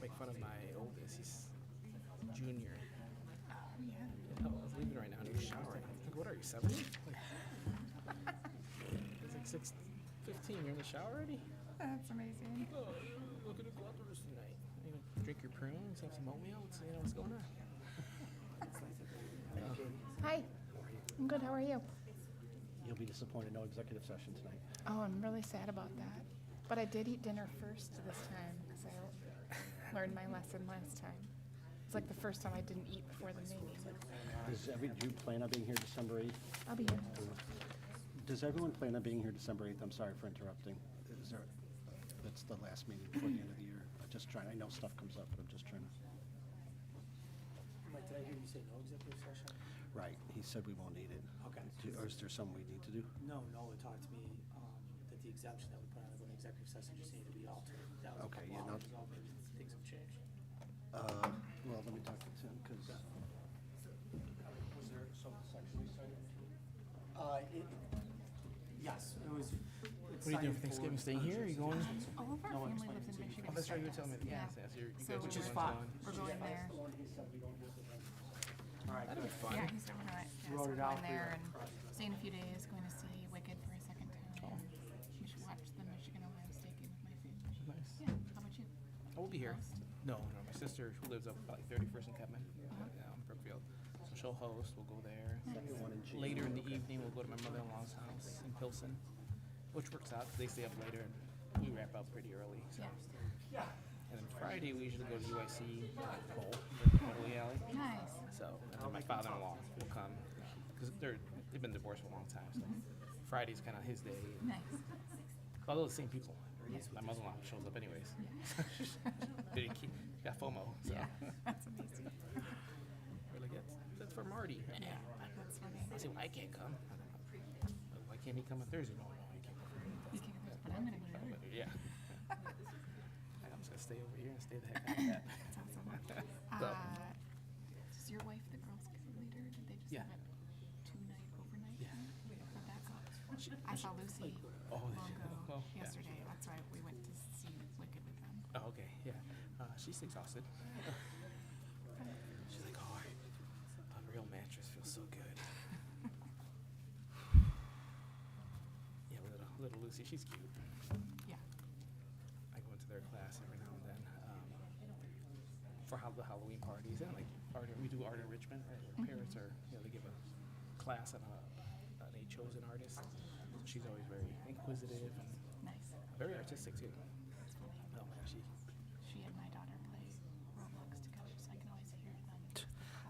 make fun of my oldest. He's junior. Oh, yeah. I was leaving right now and he was showering. Like, what are you, 7? It's like 6:15. You're in the shower already? That's amazing. Oh, we're gonna go out the rest of the night. You know, drink your prunes, have some oatmeal. What's going on? Hi. I'm good. How are you? You'll be disappointed, no executive session tonight. Oh, I'm really sad about that. But I did eat dinner first this time because I learned my lesson last time. It's like the first time I didn't eat before the meeting. Do you plan on being here December 8th? I'll be here. Does everyone plan on being here December 8th? I'm sorry for interrupting. That's the last meeting before the end of the year. I'm just trying, I know stuff comes up, but I'm just trying to. Mike, did I hear you say no executive session? Right, he said we won't need it. Okay. Or is there something we need to do? No, it talked to me that the exemption that we put on the executive session just needed to be altered. That was a Okay, couple yeah, no. hours ago, but things have changed. Well, let me talk to Tim, because. Was there some section we cited? Yes, it was. What are you doing for Thanksgiving? Staying here? Or are you going? All of our family lives in Michigan. Oh, that's right. You were telling me. Yeah. Yes. You So guys Which is are fine. going. We're going there. All right. That'd be fun. Yeah, he's doing it. Yeah, so Wrote we're it out going for there you. and staying a few days, going to see Wicked for a second time. We should watch the Michigan-Ohio State game with my family. Nice. Yeah, how about you? I will be here. Host? No. My sister who lives up about like 31st and Ketchmark, Brookfield. So she'll host. We'll go there. Later in the evening, we'll go to my mother-in-law's house in Pilsen, which works out. They stay up later and we wrap up pretty early. So. Yeah. And then Friday we usually go to UIC Bowl, Gilhooley Alley. Nice. So and then my father-in-law will come because they've been divorced for a long time. So Friday's kind of his day. Nice. Although the same people. My mother-in-law shows up anyways. Got FOMO. So. Yeah, that's amazing. We're like, that's for Marty. Yeah, that's funny. I say, well, I can't come. Why can't he come on Thursday? No, he can't come. You can't go, but I'm gonna go to But, yeah. I'm just gonna stay over here and stay the heck out of that. That's awesome. So, Is your wife the Girl Scout leader? Did they just Yeah. have a 2-night overnight Yeah. thing? How'd that go? I saw Lucy Longo yeah. yesterday. That's why we went to see Wicked with them. Oh, okay, yeah. She's exhausted. She's like, oh, a real mattress feels so good. Yeah, little Lucy, she's cute. Yeah. I go into their class every now and then for the Halloween parties and like we do art enrichment. Right? Where parents are, they give a class on a chosen artist. So she's always very inquisitive and Nice. very artistic too. That's funny. Oh my gosh, She and my daughter play Roblox together, so I can always hear them.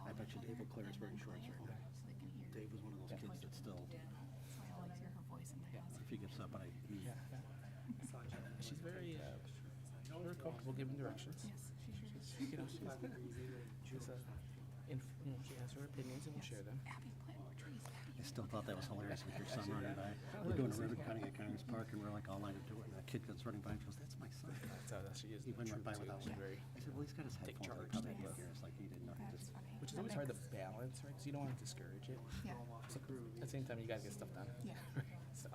I bet you Dave O'Clair is wearing shorts right now. So they can hear. Dave was one of those kids that still, So I always hear her voice in my house. if he gets up, yeah. She's very comfortable giving directions. Yes, she sure is. She has her opinions and we'll share them. Abby, plant more trees. Abby. I still thought that was hilarious with your son running by. We're doing a ribbon cutting at Congress Park and we're like all lined up to it and a kid comes running by and goes, that's my son. That's how she is. He went right by too. without She's me. very, I said, well, he's got his take headphones on, charge probably type can't of- hear us like he didn't know. He That's just, funny. which is That always hard to makes- balance, right? Because you don't want to discourage it. Yeah. So, at the same time, you guys get stuff done. Yeah. So.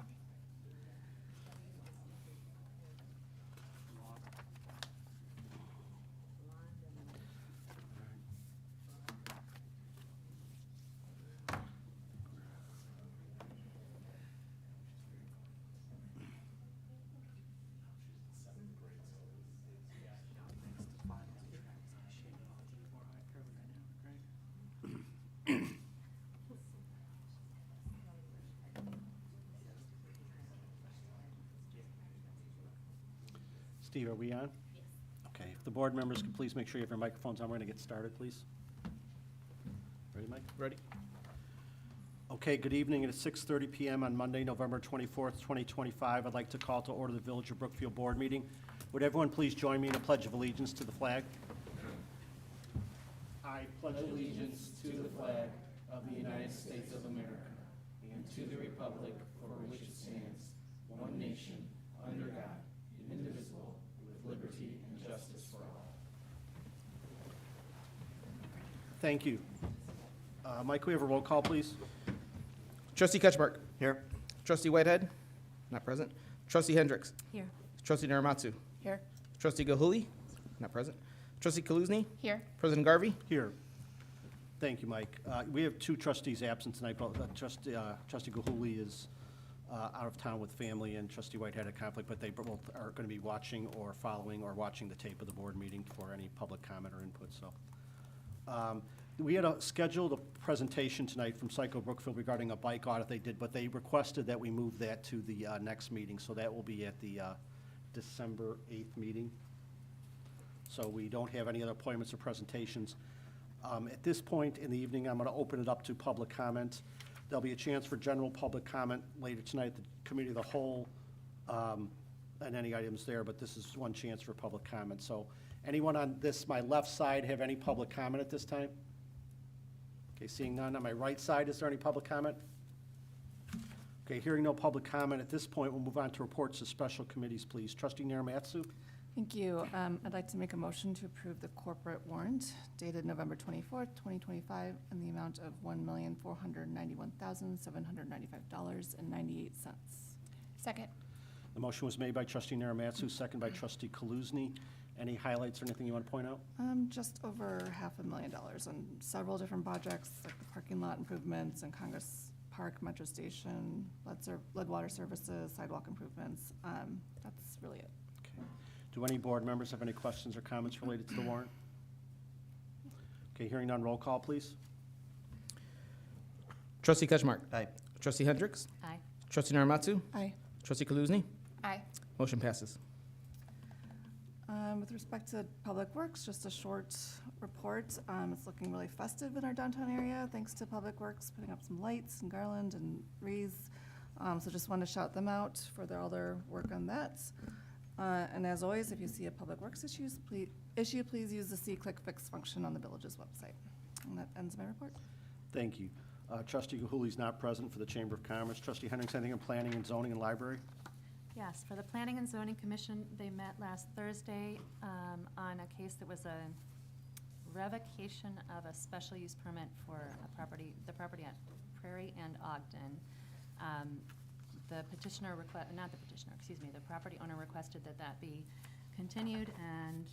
Steve, are we on? Yes. Okay, if the board members could please make sure you have your microphones on, we're gonna get started, please. Ready, Mike? Ready? Okay, good evening. It is 6:30 PM on Monday, November 24th, 2025. I'd like to call to order the Village of Brookfield Board meeting. Would everyone please join me in a pledge of allegiance to the flag? I pledge allegiance to the flag of the United States of America and to the republic for which it stands, one nation, under God, indivisible, with liberty and justice for all. Thank you. Mike, can we have a roll call, please? Trustee Ketchmark. Here. Trustee Whitehead. Not present. Trustee Hendricks. Here. Trustee Narimatsu. Here. Trustee Gilhooley. Not present. Trustee Kaluzny, Here. President Garvey. Here. Thank you, Mike. We have two trustees absent tonight, but Trustee Gilhooley is out of town with family, and Trustee Whitehead had a conflict, but they both are going to be watching or following or watching the tape of the board meeting for any public comment or input, so. We had scheduled a presentation tonight from Psycho Brookfield regarding a bike audit they did, but they requested that we move that to the next meeting, so that will be at the December 8th meeting. So we don't have any other appointments or presentations. At this point in the evening, I'm going to open it up to public comment. There'll be a chance for general public comment later tonight at the Committee of the Whole, and any items there, but this is one chance for public comment. So anyone on this, my left side, have any public comment at this time? Okay, seeing none. On my right side, is there any public comment? Okay, hearing no public comment at this point, we'll move on to reports of special committees, please. Trustee Narimatsu. Thank you. I'd like to make a motion to approve the corporate warrant dated November 24th, 2025, in the amount of $1,491,795.98. Second. The motion was made by Trustee Narimatsu, second by Trustee Kaluzny. Any highlights or anything you want to point out? Just over $500,000 on several different projects, like the parking lot improvements and Congress Park Metro Station, lead water services, sidewalk improvements. That's really it. Okay. Do any board members have any questions or comments related to the warrant? Okay, hearing none, roll call, please. Trustee Ketchmark. Aye. Trustee Hendricks. Aye. Trustee Narimatsu. Aye. Trustee Kaluzny. Aye. Motion passes. With respect to Public Works, just a short report. It's looking really festive in our downtown area, thanks to Public Works putting up some lights and garland and wreaths. So just wanted to shout them out for all their work on that. And as always, if you see a Public Works issue, please use the See Click Fix function on the village's website. And that ends my report. Thank you. Trustee Gilhooley's not present for the Chamber of Commerce. Trustee Hendricks, anything in planning and zoning and library? Yes, for the Planning and Zoning Commission, they met last Thursday on a case that was a revocation of a special use permit for the property at Prairie and Ogden. The property owner requested that be continued, and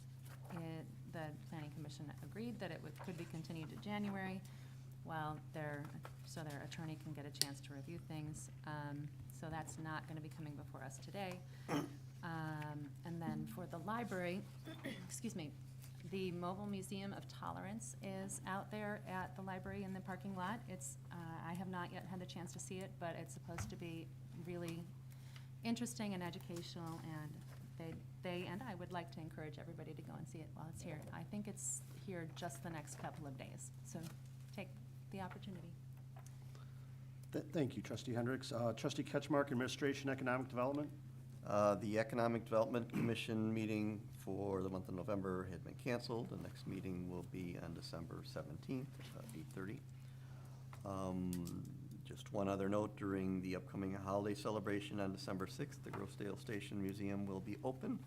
the Planning Commission agreed that it could be continued to January, so their attorney can get a chance to review things. So that's not going to be coming before us today. And then for the library, excuse me, the Mobile Museum of Tolerance is out there at the library in the parking lot. I have not yet had the chance to see it, but it's supposed to be really interesting and educational, and they and I would like to encourage everybody to go and see it while it's here. I think it's here just the next couple of days, so take the opportunity. Thank you, Trustee Hendricks. Trustee Ketchmark, Administration, Economic Development. The Economic Development Commission meeting for the month of November had been canceled. The next meeting will be on December 17th, 8:30. Just one other note, during the upcoming holiday celebration on December 6th, the Grossdale Station Museum will be open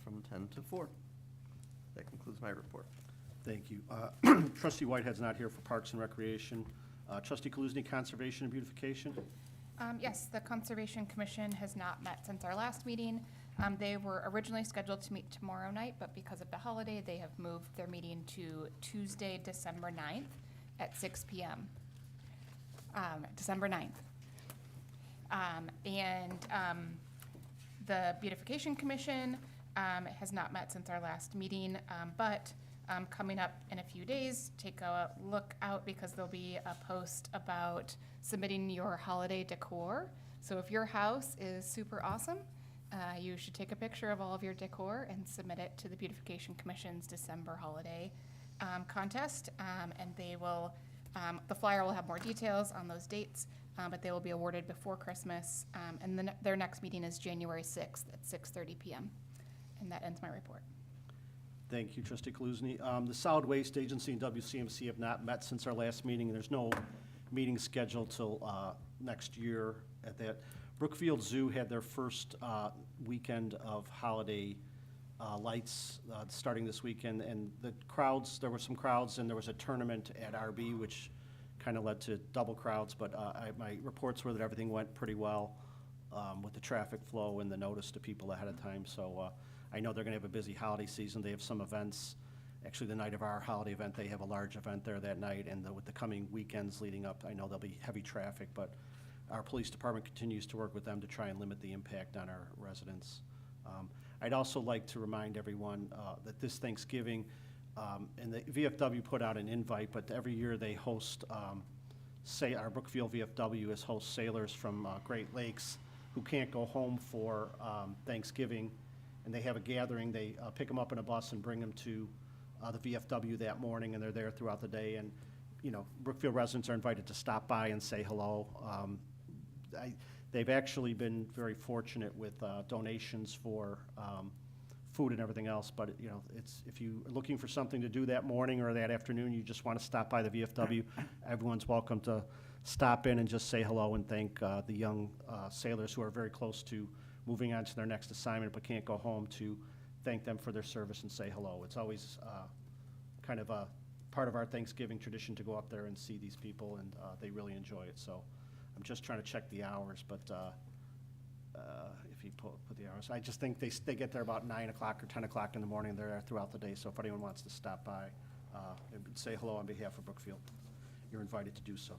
from 10 to 4. That concludes my report. Thank you. Trustee Whitehead's not here for Parks and Recreation. Trustee Kaluzny, Conservation and Beautification. Yes, the Conservation Commission has not met since our last meeting. They were originally scheduled to meet tomorrow night, but because of the holiday, they have moved their meeting to Tuesday, December 9th at 6 p.m. December 9th. The Beautification Commission has not met since our last meeting, but coming up in a few days, take a look out because there'll be a post about submitting your holiday decor. So if your house is super awesome, you should take a picture of all of your decor and submit it to the Beautification Commission's December holiday contest, and they will, the flyer will have more details on those dates, but they will be awarded before Christmas, and then their next meeting is January 6th at 6:30 p.m. And that ends my report. Thank you, Trustee Kaluzny. The Solid Waste Agency and WCMC have not met since our last meeting. There's no meeting scheduled till next year at that. Brookfield Zoo had their first weekend of holiday lights starting this weekend, and the crowds, there were some crowds, and there was a tournament at RB, which kind of led to double crowds, but my reports were that everything went pretty well with the traffic flow and the notice to people ahead of time. So I know they're going to have a busy holiday season. They have some events. Actually, the night of our holiday event, they have a large event there that night, and with the coming weekends leading up, I know there'll be heavy traffic, but our police department continues to work with them to try and limit the impact on our residents. I'd also like to remind everyone that this Thanksgiving, and the VFW put out an invite, but every year they host, our Brookfield VFW is host sailors from Great Lakes who can't go home for Thanksgiving, and they have a gathering. They pick them up in a bus and bring them to the VFW that morning, and they're there throughout the day. And, you know, Brookfield residents are invited to stop by and say hello. They've actually been very fortunate with donations for food and everything else, but, you know, if you're looking for something to do that morning or that afternoon, you just want to stop by the VFW, everyone's welcome to stop in and just say hello and thank the young sailors who are very close to moving on to their next assignment but can't go home, to thank them for their service and say hello. It's always kind of a part of our Thanksgiving tradition to go up there and see these people, and they really enjoy it. So I'm just trying to check the hours, but if you put the hours, I just think they get there about 9 o'clock or 10 o'clock in the morning. They're there throughout the day, so if anyone wants to stop by and say hello on behalf of Brookfield, you're invited to do so.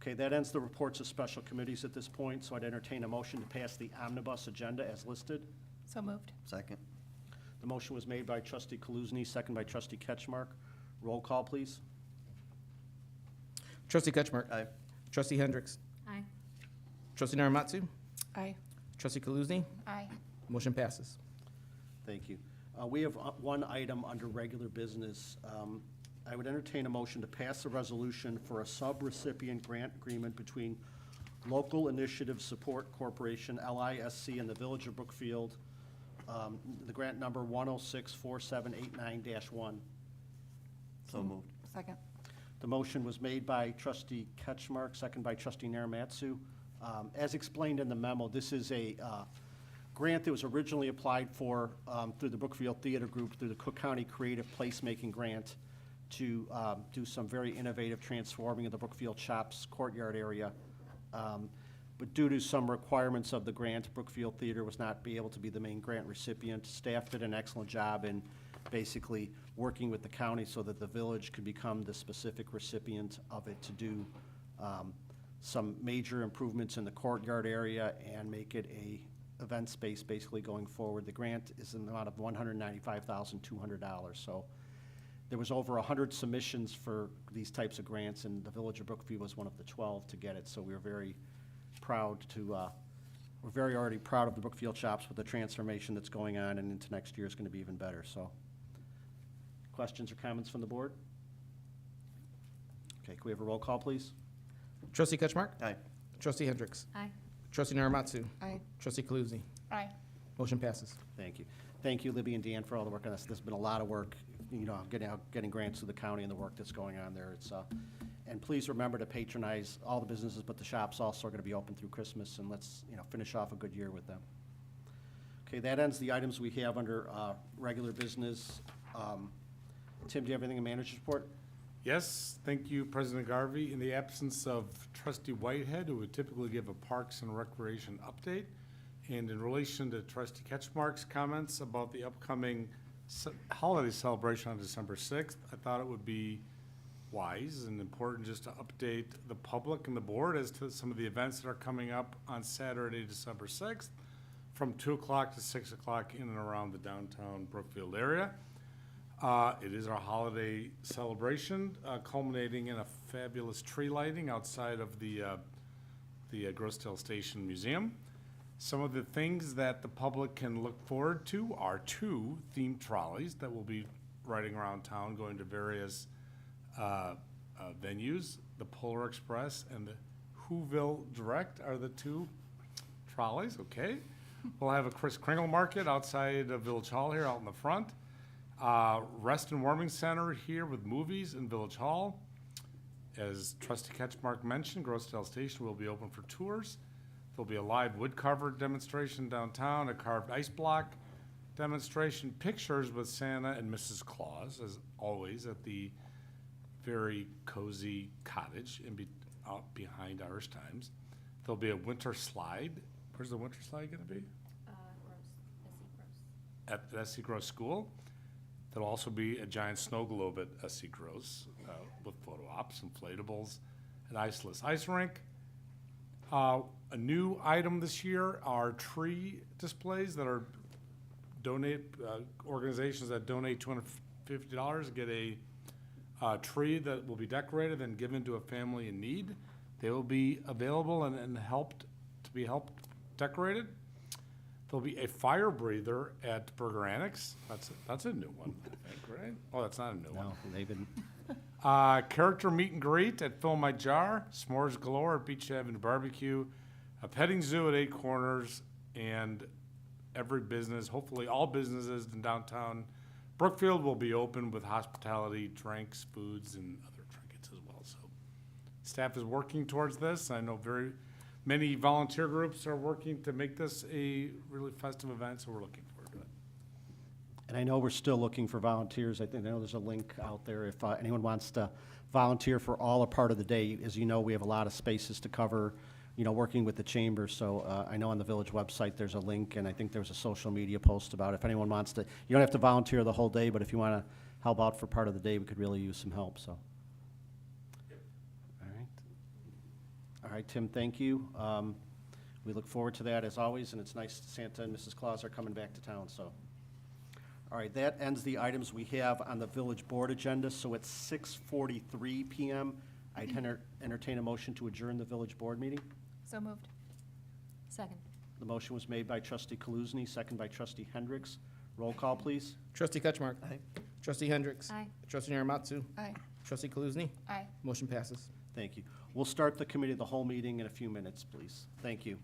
Okay, that ends the reports of special committees at this point, so I'd entertain a motion to pass the omnibus agenda as listed. So moved. Second. The motion was made by Trustee Kaluzny, second by Trustee Ketchmark. Roll call, please. Trustee Ketchmark. Aye. Trustee Hendricks. Aye. Trustee Narimatsu. Aye. Trustee Kaluzny. Aye. Motion passes. Thank you. We have one item under regular business. I would entertain a motion to pass a resolution for a subrecipient grant agreement between Local Initiative Support Corporation, LISC, and the Village of Brookfield, the grant number 1064789-1. So moved. Second. The motion was made by Trustee Ketchmark, second by Trustee Narimatsu. As explained in the memo, this is a grant that was originally applied for through the Brookfield Theater Group, through the Cook County Creative Placemaking Grant, to do some very innovative transforming of the Brookfield Shops courtyard area. But due to some requirements of the grant, Brookfield Theater was not able to be the main grant recipient. Staff did an excellent job in basically working with the county so that the village could become the specific recipient of it, to do some major improvements in the courtyard area and make it a event space basically going forward. The grant is in the amount of $195,200. So there was over 100 submissions for these types of grants, and the Village of Brookfield was one of the 12 to get it. So we were very proud to, we're very already proud of the Brookfield Shops with the transformation that's going on, and into next year is going to be even better. So questions or comments from the board? Okay, can we have a roll call, please? Trustee Ketchmark. Aye. Trustee Hendricks. Aye. Trustee Narimatsu. Aye. Trustee Kaluzny. Aye. Motion passes. Thank you. Thank you, Libby and Dan, for all the work on this. There's been a lot of work, you know, getting grants to the county and the work that's going on there. It's, and please remember to patronize all the businesses, but the shops also are going to be open through Christmas, and let's, you know, finish off a good year with them. Okay, that ends the items we have under regular business. Tim, do you have anything in manager's report? Yes, thank you, President Garvey. In the absence of Trustee Whitehead, who would typically give a Parks and Recreation update, and in relation to Trustee Ketchmark's comments about the upcoming holiday celebration on December 6th, I thought it would be wise and important just to update the public and the board as to some of the events that are coming up on Saturday, December 6th, from 2 o'clock to 6 o'clock in and around the downtown Brookfield area. It is our holiday celebration, culminating in a fabulous tree lighting outside of the Grossdale Station Museum. Some of the things that the public can look forward to are 2 themed trolleys that will be riding around town, going to various venues. The Polar Express and the Whoville Direct are the 2 trolleys, okay? We'll have a Kris Kringle Market outside of Village Hall here out in the front. Rest and Warming Center here with movies in Village Hall. As Trustee Ketchmark mentioned, Grossdale Station will be open for tours. There'll be a live wood-carver demonstration downtown, a carved ice block demonstration, pictures with Santa and Mrs. Claus, as always, at the very cozy cottage out behind Irish Times. There'll be a winter slide. Where's the winter slide gonna be? at the SC Gross School. There'll also be a giant snow globe at SC Gross with photo ops, inflatables, an iceless ice rink. A new item this year are tree displays that are organizations that donate $250 get a tree that will be decorated and given to a family in need. They will be available and helped decorated. There'll be a fire breather at Burger Annex. That's a new one, I think, right? Oh, that's not a new one. No, they've been, Character meet and greet at Fill My Jar, s'mores galore at Beach Avenue Barbecue, a petting zoo at Eight Corners, and every business, hopefully all businesses in downtown Brookfield will be open with hospitality, drinks, foods, and other trinkets as well. So staff is working towards this. I know very many volunteer groups are working to make this a really festive event, so we're looking forward to it. and I know we're still looking for volunteers. I know there's a link out there if anyone wants to volunteer for all or part of the day. As you know, we have a lot of spaces to cover, working with the chamber. So I know on the village website, there's a link, and I think there's a social media post about it. If anyone wants to, you don't have to volunteer the whole day, but if you want to help out for part of the day, we could really use some help, so. All right. All right, Tim, thank you. We look forward to that as always, and it's nice Santa and Mrs. Claus are coming back to town, so. All right, that ends the items we have on the village board agenda, so it's 6:43 PM. I'd entertain a motion to adjourn the village board meeting. So moved. Second. The motion was made by trustee Kaluzny, second by trustee Hendricks. Roll call, please. Trustee Ketchmark. Aye. Trustee Hendricks. Aye. Trustee Narimatsu. Aye. Trustee Kaluzny. Aye. Motion passes. Thank you. We'll start the committee of the whole meeting in a few minutes, please. Thank you.